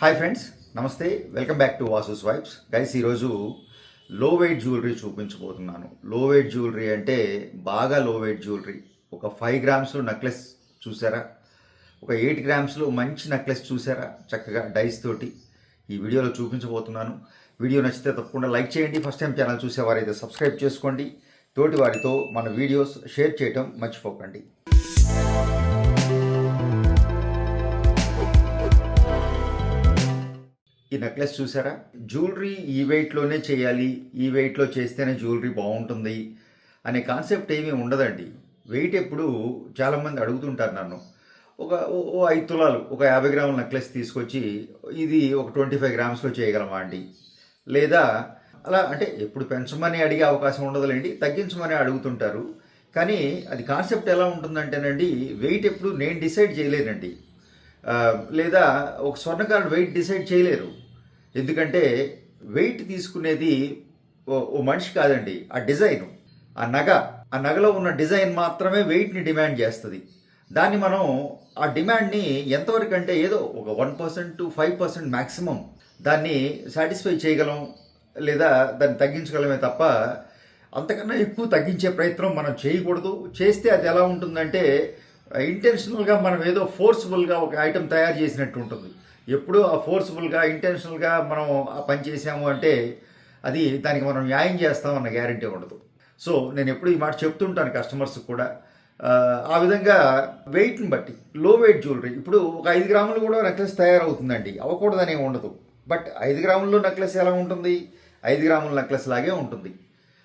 Hi friends, నమస్తే. Welcome back to Vasu's vibes. Guys, ఈరోజు లో వెయిట్ జ్యువెలరీ చూపించబోతున్నాను. లో వెయిట్ జ్యువెలరీ అంటే బాగా లో వెయిట్ జ్యువెలరీ. ఒక 5 గ్రామ్స్లో నెక్లెస్ చూసారా? ఒక 8 గ్రామ్స్లో మంచి నెక్లెస్ చూసారా? చక్కగా డైస్ తోటి ఈ వీడియోలో చూపించబోతున్నాను. వీడియో నచ్చితే తప్పకుండా లైక్ చేయండి. ఫస్ట్ టైం ఛానల్ చూసేవారైతే సబ్స్క్రైబ్ చేసుకోండి. తోటి వారితో మన వీడియోస్ షేర్ చేయటం మర్చిపోకండి. ఈ నెక్లెస్ చూసారా? జ్యువెలరీ ఈ వెయిట్లోనే చేయాలి, ఈ వెయిట్లో చేస్తేనే జ్యువెలరీ బాగుంటుంది అనే కాన్సెప్ట్ ఏమీ ఉండదండి. వెయిట్ ఎప్పుడు చాలామంది అడుగుతుంటారు నన్ను, ఒక 5 తులాలు ఒక 50 గ్రాముల నెక్లెస్ తీసుకొచ్చి ఇది ఒక 25 గ్రామ్స్లో చేయగలమా అండి? లేదా అలా అంటే ఎప్పుడు పెంచమని అడిగే అవకాశం ఉండదులేండి, తగ్గించమని అడుగుతుంటారు. కానీ అది కాన్సెప్ట్ ఎలా ఉంటుందంటేనండి, వెయిట్ ఎప్పుడు నేను డిసైడ్ చేయలేనండి. లేదా ఒక స్వర్ణకారుడు వెయిట్ డిసైడ్ చేయలేరు. ఎందుకంటే వెయిట్ తీసుకునేది ఓ మనిషి కాదండి, ఆ డిజైను, ఆ నగలో ఉన్న డిజైన్ మాత్రమే వెయిట్ని డిమాండ్ చేస్తుంది. దాన్ని మనం ఆ డిమాండ్ని ఎంతవరకు అంటే ఏదో ఒక 1% to 5% మ్యాక్సిమం దాన్ని సాటిస్ఫై చేయగలం, లేదా దాన్ని తగ్గించగలమే తప్ప అంతకన్నా ఎక్కువ తగ్గించే ప్రయత్నం మనం చేయకూడదు. చేస్తే అది ఎలా ఉంటుందంటే ఇంటెన్షనల్గా మనం ఏదో ఫోర్స్ఫుల్గా ఒక ఐటెం తయారు చేసినట్టు ఉంటుంది. ఎప్పుడూ ఆ ఫోర్స్ఫుల్గా ఇంటెన్షనల్గా మనం ఆ పని చేసాము అంటే అది దానికి మనం న్యాయం చేస్తామన్న గ్యారంటీ ఉండదు. సో నేను ఎప్పుడు ఈ మాట చెప్తుంటాను కస్టమర్స్కి కూడా. ఆ విధంగా వెయిట్ని బట్టి లో వెయిట్ జ్యువెలరీ ఇప్పుడు ఒక 5 గ్రాములు కూడా నెక్లెస్ తయారవుతుందండి, అవ్వకూడదనే ఉండదు. బట్ 5 గ్రాముల్లో నెక్లెస్ ఎలా ఉంటుంది? 5 గ్రాముల నెక్లెస్ లాగే ఉంటుంది.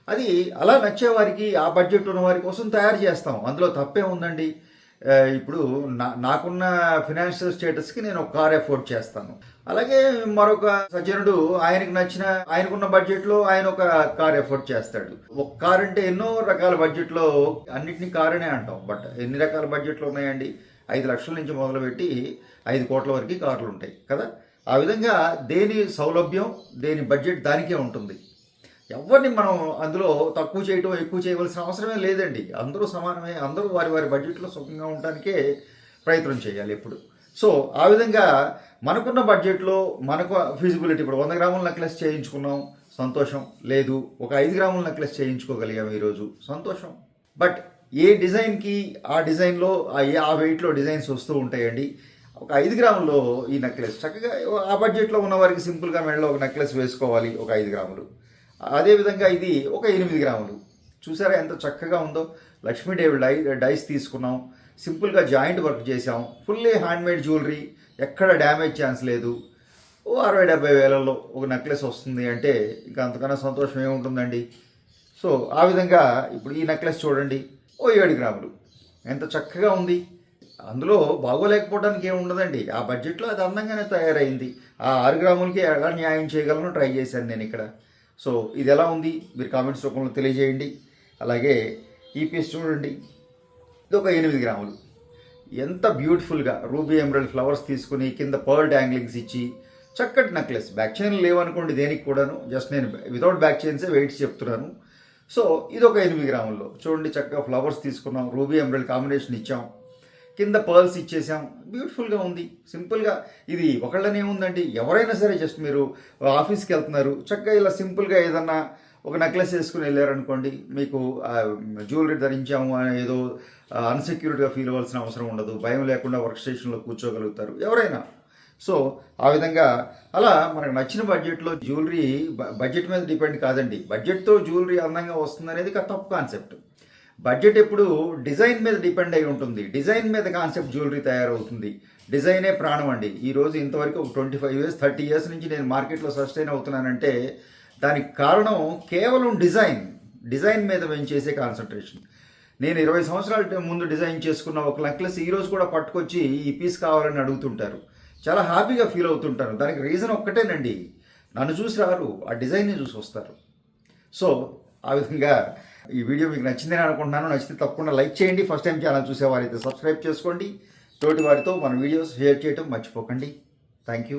అది అలా నచ్చేవారికి, ఆ బడ్జెట్ ఉన్న వారి కోసం తయారు చేస్తాం, అందులో తప్పే ఉందండి. ఇప్పుడు నాకున్న ఫినాన్షియల్ స్టేటస్కి నేను ఒక కార్ ఎఫోర్డ్ చేస్తాను. అలాగే మరొక సజ్జనుడు ఆయనకున్న బడ్జెట్లో ఆయన ఒక కార్ ఎఫోర్డ్ చేస్తాడు. ఒక కార్ అంటే ఎన్నో రకాల బడ్జెట్లో అన్నిటినీ కార్ అనే అంటాం. బట్ ఎన్ని రకాల బడ్జెట్లు ఉన్నాయండి? 5 లక్షల నుంచి మొదలుపెట్టి 5 కోట్ల వరకు కార్లు ఉంటాయి కదా. ఆ విధంగా దేని సౌలభ్యం, దేని బడ్జెట్ దానికే ఉంటుంది. ఎవరిని మనం అందులో తక్కువ చేయటం, ఎక్కువ చేయవలసిన అవసరమే లేదండి. అందరూ సమానమే. అందరూ వారి వారి బడ్జెట్లో సుఖంగా ఉండటానికే ప్రయత్నం చేయాలి ఎప్పుడు. సో ఆ విధంగా మనకున్న బడ్జెట్లో మనకు ఫీజిబిలిటీ, ఇప్పుడు 100 గ్రాముల నెక్లెస్ చేయించుకున్నాం, సంతోషం. లేదు ఒక 5 గ్రాముల నెక్లెస్ చేయించుకోగలిగాం ఈరోజు, సంతోషం. బట్ ఏ డిజైన్కి ఆ డిజైన్లో ఆ వెయిట్లో డిజైన్స్ వస్తూ ఉంటాయండి. ఒక 5 గ్రాముల్లో ఈ నెక్లెస్ చక్కగా ఆ బడ్జెట్లో ఉన్న వారికి సింపుల్గా మెడలో ఒక నెక్లెస్ వేసుకోవాలి, ఒక 5 గ్రాములు. అదేవిధంగా ఇది ఒక 8 గ్రాములు. చూసారా ఎంత చక్కగా ఉందో? లక్ష్మీదేవి డైస్ తీసుకున్నాం, సింపుల్గా జాయింట్ వర్క్ చేసాం, ఫుల్లీ హ్యాండ్మేడ్ జ్యువెలరీ, ఎక్కడ డ్యామేజ్ ఛాన్స్ లేదు. 60-70 వేలలో ఒక నెక్లెస్ వస్తుంది అంటే ఇంకా అంతకన్నా సంతోషం ఏముంటుందండి. సో ఆ విధంగా ఇప్పుడు ఈ నెక్లెస్ చూడండి, 7 గ్రాములు, ఎంత చక్కగా ఉంది. అందులో బాగోలేకపోవడానికి ఏముండదండి, ఆ బడ్జెట్లో అది అందంగానే తయారైంది. ఆ 6 గ్రాములకి ఎలా న్యాయం చేయగలను ట్రై చేశాను నేను ఇక్కడ. సో ఇది ఎలా ఉంది మీరు కామెంట్స్ రూపంలో తెలియజేయండి. అలాగే ఈ పీస్ చూడండి, ఇది ఒక 8 గ్రాములు. ఎంత బ్యూటిఫుల్గా రూబీ ఎమరల్డ్ ఫ్లవర్స్ తీసుకుని కింద పర్ల్ యాంగ్లింగ్స్ ఇచ్చి చక్కటి నెక్లెస్. బ్యాక్ చైన్ లేవనుకోండి దేనికి కూడాను, జస్ట్ నేను వితౌట్ బ్యాక్ చైన్సే వెయిట్స్ చెప్తున్నాను. సో ఇది ఒక 8 గ్రాముల్లో చూడండి, చక్కగా ఫ్లవర్స్ తీసుకున్నాం, రూబీ ఎమరల్డ్ కాంబినేషన్ ఇచ్చాం, కింద పర్ల్స్ ఇచ్చేసాం, బ్యూటిఫుల్గా ఉంది. సింపుల్గా ఇది ఒకళ్ళనే ఉందండి, ఎవరైనా సరే జస్ట్ మీరు ఆఫీస్కి వెళ్తున్నారు, చక్కగా ఇలా సింపుల్గా ఏదన్నా ఒక నెక్లెస్ వేసుకుని వెళ్ళారనుకోండి, మీకు జ్యువెలరీ ధరించాము అని ఏదో అన్సెక్యూర్డ్గా ఫీల్ అవ్వాల్సిన అవసరం ఉండదు. భయం లేకుండా వర్క్ స్టేషన్లో కూర్చోగలుగుతారు ఎవరైనా. సో ఆ విధంగా అలా మనకు నచ్చిన బడ్జెట్లో జ్యువెలరీ, బడ్జెట్ మీద డిపెండ్ కాదండి. బడ్జెట్తో జ్యువెలరీ అందంగా వస్తుంది అనేది తప్పు కాన్సెప్ట్. బడ్జెట్ ఎప్పుడు డిజైన్ మీద డిపెండ్ అయి ఉంటుంది. డిజైన్ మీద కాన్సెప్ట్ జ్యువెలరీ తయారవుతుంది. డిజైనే ప్రాణం అండి. ఈరోజు ఇంతవరకు ఒక 25 years 30 years నుంచి నేను మార్కెట్లో సస్టైన్ అవుతున్నానంటే దానికి కారణం కేవలం డిజైన్ మీద మేము చేసే కాన్సన్ట్రేషన్. నేను 20 సంవత్సరాల ముందు డిజైన్ చేసుకున్న ఒక నెక్లెస్ ఈరోజు కూడా పట్టుకొచ్చి ఈ పీస్ కావాలని అడుగుతుంటారు. చాలా హ్యాపీగా ఫీల్ అవుతుంటాను. దానికి రీజన్ ఒక్కటేనండి, నన్ను చూసి రారు, ఆ డిజైన్ని చూసి వస్తారు. సో ఆ విధంగా ఈ వీడియో మీకు నచ్చిందని అనుకుంటున్నాను. నచ్చితే తప్పకుండా లైక్ చేయండి. ఫస్ట్ టైం ఛానల్ చూసేవారైతే సబ్స్క్రైబ్ చేసుకోండి. తోటి వారితో మన వీడియోస్ షేర్ చేయడం మర్చిపోకండి. Thank you.